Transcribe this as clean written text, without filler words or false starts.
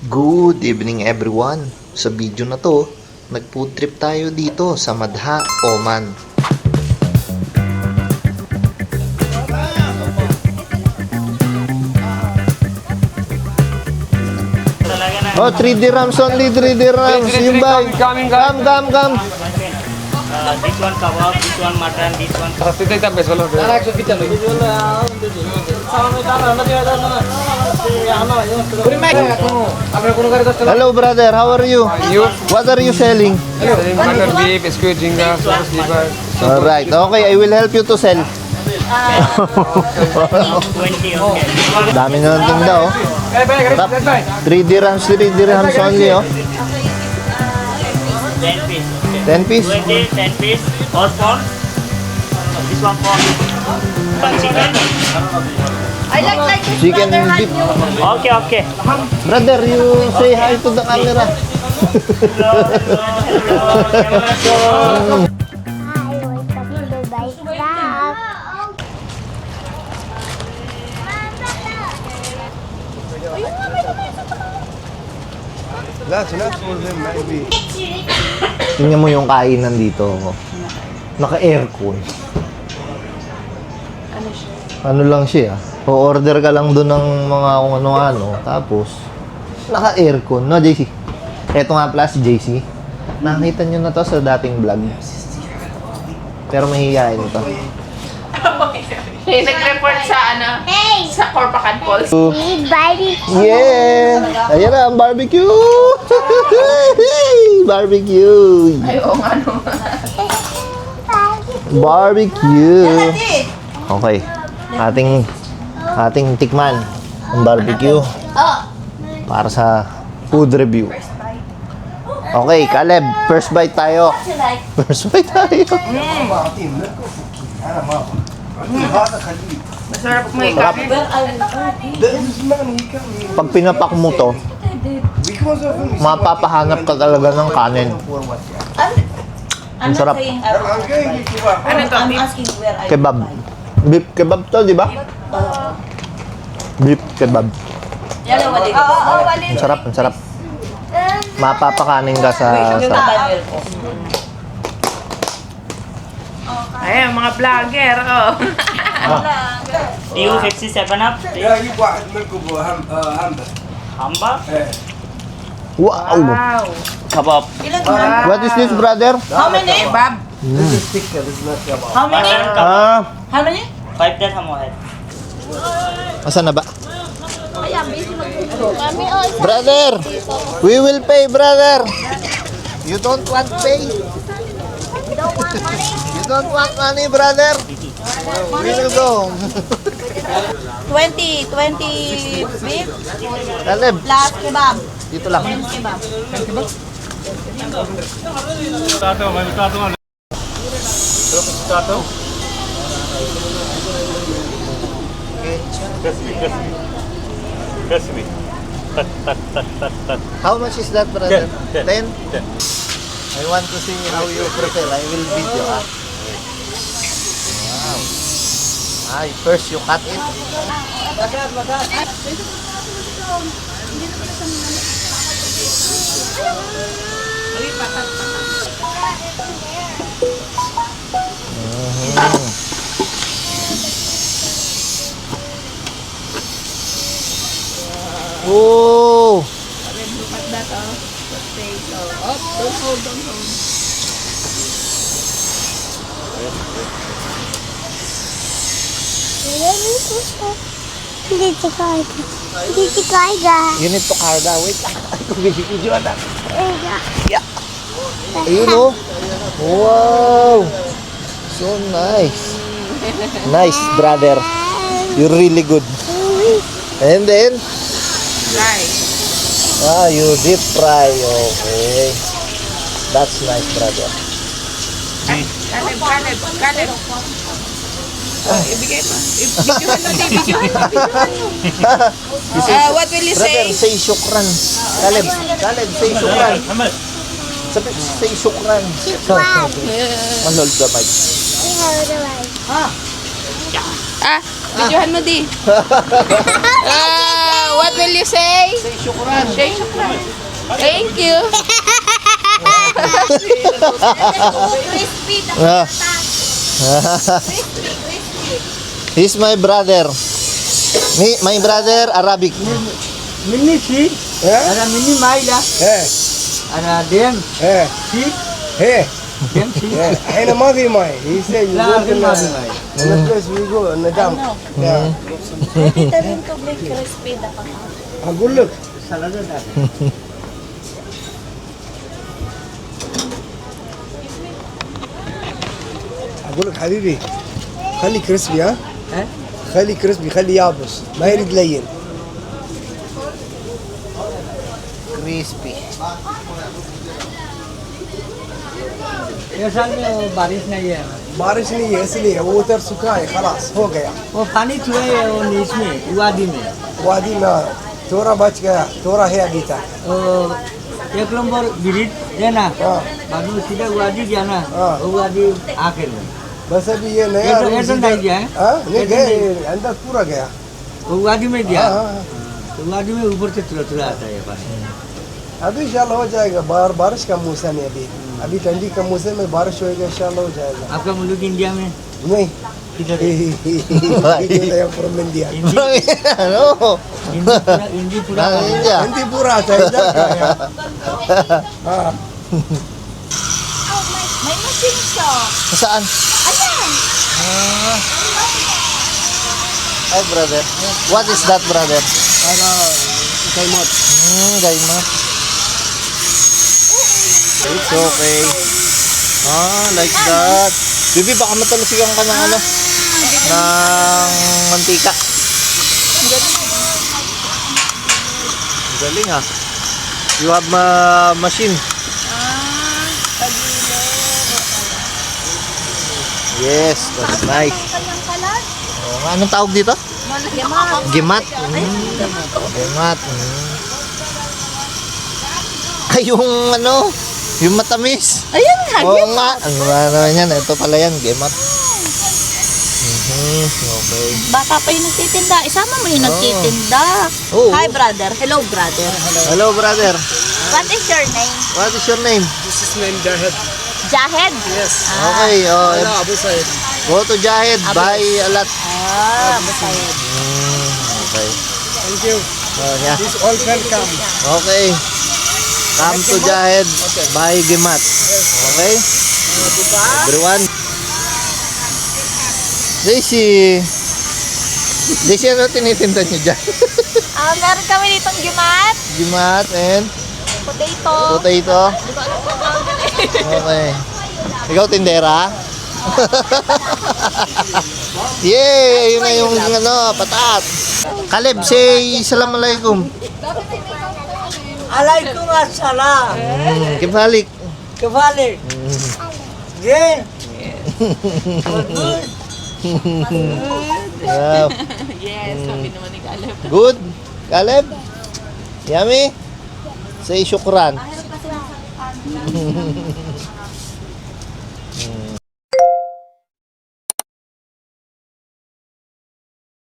Good evening everyone. Sa video na to, nag-food trip tayo dito sa Madha, Oman. Oh, 3 dirhams only, 3 dirhams. Yung bay. Come. This one kebab, this one mutton, this one. Hello brother, how are you? You? What are you selling? Mutton, beef, squid, jinga, liver. Alright, okay, I will help you to sell. 20, okay. Dami na ng tinda, oh. 3 dirhams only, oh. 10 piece. 10 piece. 20, 10 piece. All for. This one for. Chicken. I like this Chicken brother dip. Okay. Brother, you say hi to the camera. That's enough for them, maybe. Tingnan mo yung kainan dito. Oh. Naka-aircon. Ano lang siya. O-order ka lang doon ng mga kung ano-ano. Tapos, naka-aircon. No, JC? Ito nga pala si JC. Nakita nyo na to sa dating vlog. Pero mahihiyain ito. Nag-report sa sa Corpacan Falls. Yeah! Ayan na, ang barbecue! Barbecue! Ay, oo nga no. Barbecue! Okay. Ating tikman ang barbecue para sa food review. Okay, Caleb, first bite tayo. First bite tayo. Masarap mo ikaw. Pag pinapak mo to, mapapahanap ka talaga ng kanin. Ang sarap. Ano to? Kebab. Beef kebab to, di ba? Beef kebab. Ang sarap, ang sarap. Mapapakanin ka sa... Ay, mga vlogger, oh. Do you 57 up? Yeah, you bought milk of Hamba? Wow! Wow. Kebab. What is this, brother? How many? Bob. How many? How many? 5 dirham mo head. Asan na ba? Brother! We will pay, brother! You don't want pay? You don't want money, brother? We will go. 20 beef Caleb, plus kebab. dito lang. Kebab. Crispy. How much is that, brother? 10? 10. I want to see how you prepare. I will video. Wow. First you cut it. Oh! Hindi si Karga. You need to carga. Wait lang. Video na. Yeah. Ayun oh. Wow! So nice. Nice, brother. You're really good. And then? You deep fry. Okay. That's nice, brother. Caleb. Ibigay mo. Ibigay mo. What will you Brother, say? say shukran. Caleb, say shukran. Say shukran. Shukran. Manhold the mic. Hold the mic. Ah, Videohan mo di. What will you say? Say syukran. Say shukran. Thank you. Crispy, Ah. He's my brother. My brother Arabic. Mini si. Ada mini maila. Hey, Ada dem hey, si. hey. Dem si. Yeah, هنا ما في ماي. He said you لا go في to ما في ماي. the place we go ندم. Yeah. Dito rin tubig crispy daw. أقول لك Salada dah. أقول لك حبيبي خلي كريسبي ها. Eh? خلي كريسبي خلي يابس ما يريد لين. Crispy. ये साल में वो बारिश नहीं है बारिश नहीं है इसलिए वो उधर सूखा है खलास हो गया वो पानी छुए वो नीच में वादी में वादी में थोड़ा बच गया थोड़ा है अभी तक वो एक नंबर ब्रिज देना हाँ बाद में सीधा वादी जाना हाँ। वो वादी आके में बस अभी ये नया ये तो रूल्स नहीं इधर- गया है? हाँ नहीं ये तो गए नहीं- अंदर पूरा गया वो वादी में गया हाँ, हाँ, तो वादी में ऊपर से तुरंत आता है पानी अभी इंशाल्लाह हो जाएगा बारिश का मौसम है अभी अभी ठंडी का मौसम में बारिश होएगा इंशाल्लाह हो जाएगा आपका मुल्क इंडिया में नहीं किधर फ्रॉम इंडिया हिंदी Ano? हिंदी पूरा Ah, हिंदी India. हिंदी पूरा आता है इधर का है। हाँ May machine siya. Saan? Ayan. Hi, brother. What is that, brother? Kalmat. Gaymat. It's okay. Ah, like that. Bibi, baka matalasigan ka ng ano? Ng mantika. Ang galing ah. You have machine. Yes, that's nice. Kanyang kalat. Oh, anong tawag dito? Yaman. Gimat. Gimat. Ay, yung ano, yung matamis. Ayun nga. Oo nga. Ano ba naman yan? Ito pala yan, gimat. Okay. Bata pa yung nagtitinda. Isama mo yung nagtitinda. Oo. Hi, brother. Hello, brother. Hello, brother. What is your name? What is your name? This is name Jahed. Jahed? Yes. Okay, oh, Abu Said. go to Jahed, buy a lot. Ah, masaya. Okay. Thank you. Oh, yeah. This all welcome. Okay. Come to Jahed, buy gimat. Okay? Everyone. Daisy. Daisy, ano tinitinda niyo dyan? Meron kami ditong gimat, Gimat and potato. potato. Okay. Ikaw tindera? Yay! Yun na yung ano, patat. Kaleb, say Assalamualaikum. अलैकुम अस्सलाम Kibalik. कफाले ये Yeah. Yes, sabi naman ni Caleb. Good? Kaleb? Yummy? Say syukran.